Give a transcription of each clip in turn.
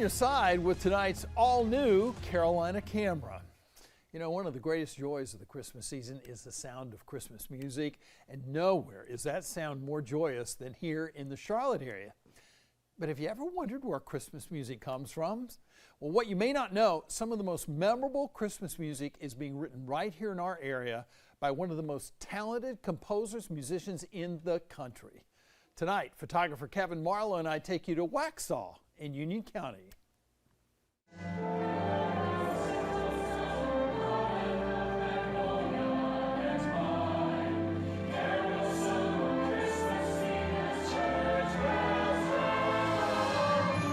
your side with tonight's all-new Carolina Camera. You know, one of the greatest joys of the Christmas season is the sound of Christmas music, and nowhere is that sound more joyous than here in the Charlotte area. But have you ever wondered where Christmas music comes from? Well, what you may not know, some of the most memorable Christmas music is being written right here in our area by one of the most talented composers, musicians in the country. Tonight, photographer Kevin Marlowe and I take you to Waxhaw in Union County.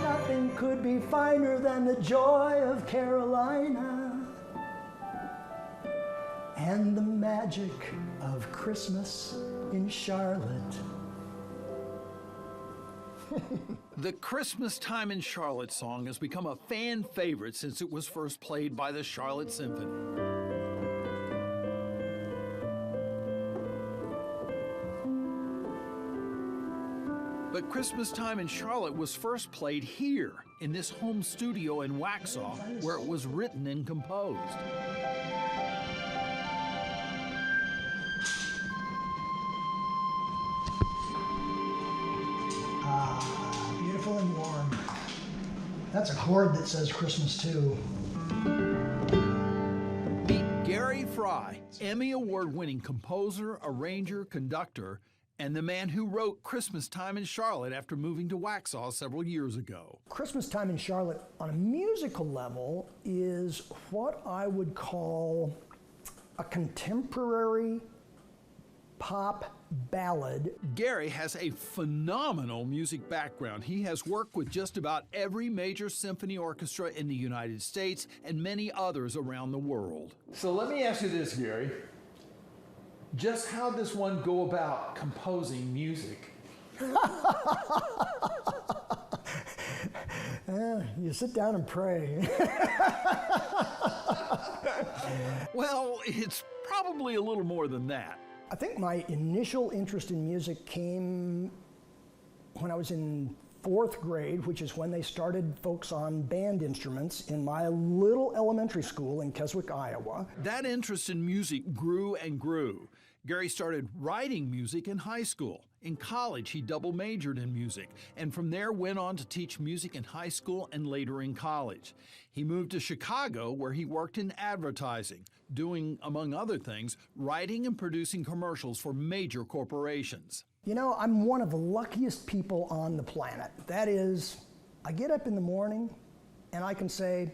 Nothing could be finer than the joy of Carolina and the magic of Christmas in Charlotte. The Christmas Time in Charlotte song has become a fan favorite since it was first played by the Charlotte Symphony. But Christmas Time in Charlotte was first played here in this home studio in Waxhaw, where it was written and composed. Beautiful and warm. That's a chord that says Christmas too. Meet Gary Fry, Emmy Award-winning composer, arranger, conductor, and the man who wrote Christmas Time in Charlotte after moving to Waxhaw several years ago. Christmas Time in Charlotte on a musical level is what I would call a contemporary pop ballad. Gary has a phenomenal music background. He has worked with just about every major symphony orchestra in the United States and many others around the world. So let me ask you this, Gary. Just how does one go about composing music? You sit down and pray. Well, it's probably a little more than that. I think my initial interest in music came when I was in 4th grade, which is when they started folks on band instruments in my little elementary school in Keswick, Iowa. That interest in music grew and grew. Gary started writing music in high school. In college, he double majored in music, and from there went on to teach music in high school and later in college. He moved to Chicago, where he worked in advertising, doing, among other things, writing and producing commercials for major corporations. You know, I'm one of the luckiest people on the planet. That is, I get up in the morning and I can say,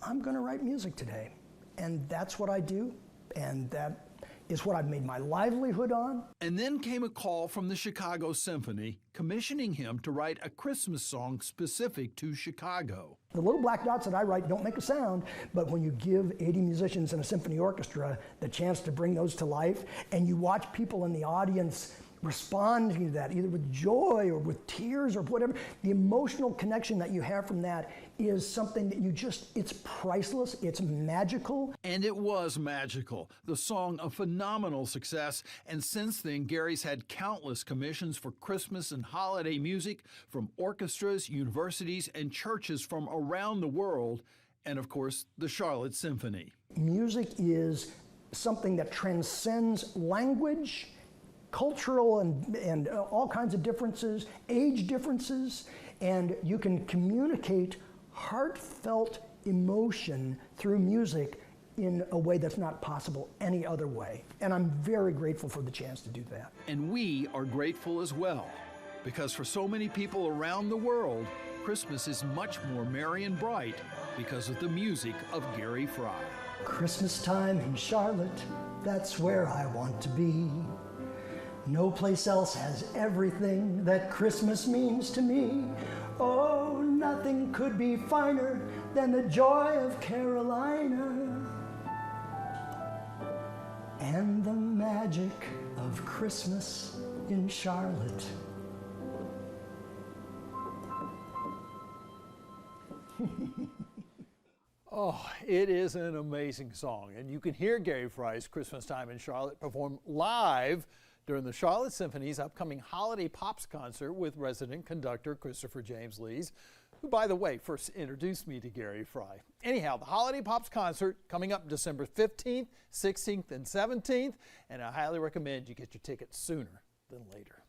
I'm going to write music today. And that's what I do, and that is what I've made my livelihood on. And then came a call from the Chicago Symphony commissioning him to write a Christmas song specific to Chicago. The little black dots that I write don't make a sound, but when you give 80 musicians in a symphony orchestra the chance to bring those to life, and you watch people in the audience responding to that, either with joy or with tears or whatever, the emotional connection that you have from that is something that it's priceless, it's magical. And it was magical. The song a phenomenal success, and since then Gary's had countless commissions for Christmas and holiday music from orchestras, universities, and churches from around the world, and of course the Charlotte Symphony. Music is something that transcends language, cultural and all kinds of differences, age differences, and you can communicate heartfelt emotion through music in a way that's not possible any other way. And I'm very grateful for the chance to do that. And we are grateful as well, because for so many people around the world, Christmas is much more merry and bright because of the music of Gary Fry. Christmas time in Charlotte, that's where I want to be. No place else has everything that Christmas means to me. Oh, nothing could be finer than the joy of Carolina and the magic of Christmas in Charlotte. Oh, it is an amazing song, and you can hear Gary Fry's Christmas Time in Charlotte performed live during the Charlotte Symphony's upcoming Holiday Pops concert with resident conductor Christopher James Lees. who, by the way, first introduced me to Gary Fry. Anyhow, the Holiday Pops concert coming up December 15th, 16th, and 17th, and I highly recommend you get your tickets sooner than later.